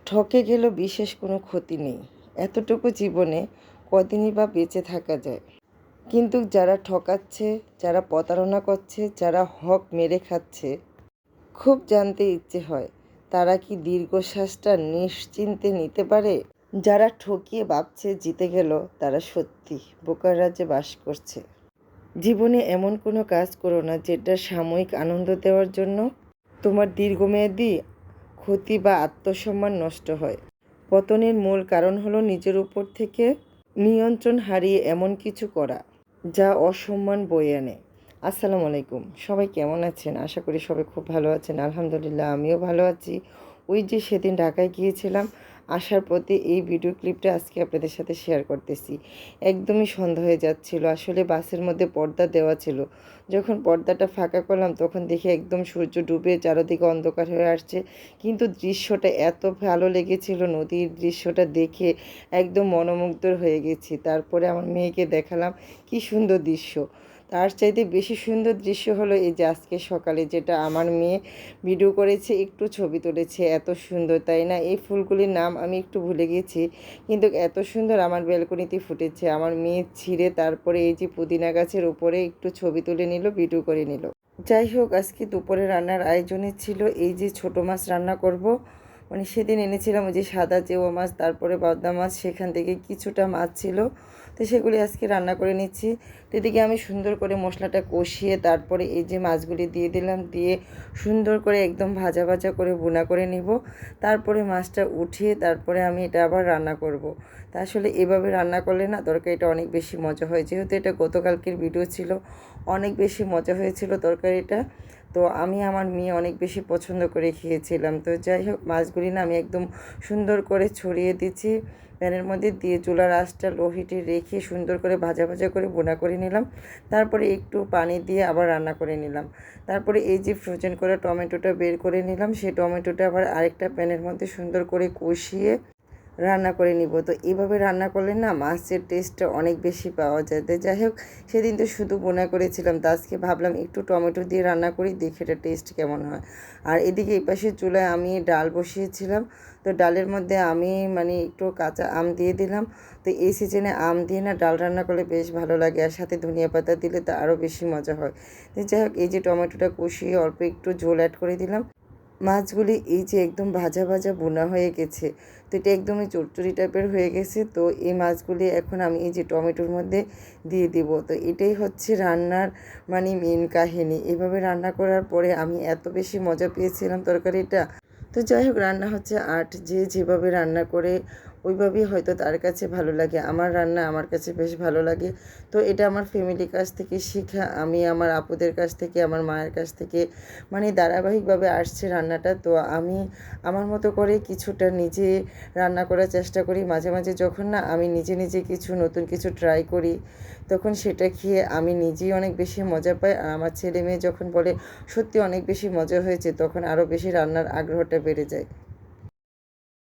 ঠকে গেলেও বিশেষ কোনো ক্ষতি নেই। এতটুকু জীবনে কদিনই বা বেঁচে থাকা যায়। কিন্তু যারা ঠকাচ্ছে, যারা প্রতারণা করছে, যারা হক মেরে খাচ্ছে, খুব জানতে ইচ্ছে হয় তারা কি দীর্ঘশ্বাসটা নিশ্চিন্তে নিতে পারে? যারা ঠকিয়ে ভাবছে জিতে গেল, তারা সত্যি বোকার রাজ্যে বাস করছে। জীবনে এমন কোনো কাজ করো না যেটা সাময়িক আনন্দ দেওয়ার জন্য তোমার দীর্ঘমেয়াদী ক্ষতি বা আত্মসম্মান নষ্ট হয়। পতনের মূল কারণ হলো নিজের উপর থেকে নিয়ন্ত্রণ হারিয়ে এমন কিছু করা যা অসম্মান বয়ে আনে। আসসালামু আলাইকুম, সবাই কেমন আছেন? আশা করি সবাই খুব ভালো আছেন। আলহামদুলিল্লাহ, আমিও ভালো আছি। ওই যে সেদিন ঢাকায় গিয়েছিলাম, আসার পথে এই ভিডিও ক্লিপটা আজকে আপনাদের সাথে শেয়ার করতেছি। একদমই সন্ধ্যা হয়ে যাচ্ছিল, আসলে বাসের মধ্যে পর্দা দেওয়া ছিল। যখন পর্দাটা ফাঁকা করলাম তখন দেখি একদম সূর্য ডুবে চারদিকে অন্ধকার হয়ে আসছে, কিন্তু দৃশ্যটা এত ভালো লেগেছিল, নদীর দৃশ্যটা দেখে একদম মনোমুগ্ধ হয়ে গেছি। তারপরে আমার মেয়েকে দেখালাম কি সুন্দর দৃশ্য। তার চাইতে বেশি সুন্দর দৃশ্য হলো এই যে আজকে সকালে যেটা আমার মেয়ে ভিডিও করেছে, একটু ছবি তুলেছে। এত সুন্দর, তাই না? এই ফুলগুলির নাম আমি একটু ভুলে গেছি, কিন্তু এত সুন্দর আমার ব্যালকনিতে ফুটেছে। আমার মেয়ে ছিঁড়ে তারপরে এই যে পুদিনা গাছের উপরে একটু ছবি তুলে নিল, ভিডিও করে নিল। যাই হোক, আজকে দুপুরে রান্নার আয়োজনে ছিল এই যে ছোট মাছ রান্না করব। মানে সেদিন এনেছিলাম ওই যে সাদা চেওয়া মাছ, তারপরে বাগদা মাছ, সেখান থেকে কিছুটা মাছ ছিল, তো সেগুলি আজকে রান্না করে নিচ্ছি। তো এদিকে আমি সুন্দর করে মশলাটা কষিয়ে তারপরে এই যে মাছগুলি দিয়ে দিলাম, দিয়ে সুন্দর করে একদম ভাজা ভাজা করে ভুনা করে নিব। তারপরে মাছটা উঠিয়ে তারপরে আমি এটা আবার রান্না করব। তা আসলে এভাবে রান্না করলে না তরকারিটা অনেক বেশি মজা হয়। যেহেতু এটা গতকালকের ভিডিও ছিল, অনেক বেশি মজা হয়েছিল তরকারিটা। তো আমি আমার মেয়ে অনেক বেশি পছন্দ করে খেয়েছিলাম। তো যাই হোক, মাছগুলি না আমি একদম সুন্দর করে ছড়িয়ে দিচ্ছি প্যানের মধ্যে, দিয়ে চুলার আঁচটা লো হিটে রেখে সুন্দর করে ভাজা ভাজা করে ভুনা করে নিলাম। তারপরে একটু পানি দিয়ে আবার রান্না করে নিলাম। তারপরে এই যে ফ্রোজেন করা টমেটোটা বের করে নিলাম, সেই টমেটোটা আবার আরেকটা প্যানের মধ্যে সুন্দর করে কষিয়ে রান্না করে নিব। তো এইভাবে রান্না করলে না মাছের টেস্টটা অনেক বেশি পাওয়া যায়। তো যাই হোক, সেদিন তো শুধু বোনা করেছিলাম, তো আজকে ভাবলাম একটু টমেটো দিয়ে রান্না করি, দেখি এটা টেস্ট কেমন হয়। আর এদিকে এই পাশে চুলায় আমি ডাল বসিয়েছিলাম। তো ডালের মধ্যে আমি একটু কাঁচা আম দিয়ে দিলাম। তো এই সিজনে আম দিয়ে না ডাল রান্না করলে বেশ ভালো লাগে, আর সাথে ধনিয়া পাতা দিলে তো আরও বেশি মজা হয়। তো যাই হোক, এই যে টমেটোটা কষিয়ে অল্প একটু ঝোল অ্যাড করে দিলাম। মাছগুলি এই যে একদম ভাজা ভাজা বোনা হয়ে গেছে, তো এটা একদমই চচ্চড়ি টাইপের হয়ে গেছে। তো এই মাছগুলি এখন আমি এই যে টমেটোর মধ্যে দিয়ে দিব। তো এটাই হচ্ছে রান্নার মেন কাহিনী। এভাবে রান্না করার পরে আমি এত বেশি মজা পেয়েছিলাম তরকারিটা। তো যাই হোক, রান্না হচ্ছে আর্ট, যে যেভাবে রান্না করে ওইভাবেই হয়তো তার কাছে ভালো লাগে। আমার রান্না আমার কাছে বেশ ভালো লাগে। তো এটা আমার ফ্যামিলির কাছ থেকে শেখা, আমি আমার আপুদের কাছ থেকে, আমার মায়ের কাছ থেকে ধারাবাহিকভাবে আসছে রান্নাটা। তো আমি আমার মতো করে কিছুটা নিজে রান্না করার চেষ্টা করি। মাঝে মাঝে যখন না আমি নিজে নিজে কিছু নতুন কিছু ট্রাই করি, তখন সেটা খেয়ে আমি নিজেই অনেক বেশি মজা পাই। আর আমার ছেলে মেয়ে যখন বলে সত্যি অনেক বেশি মজা হয়েছে, তখন আরও বেশি রান্নার আগ্রহটা বেড়ে যায়।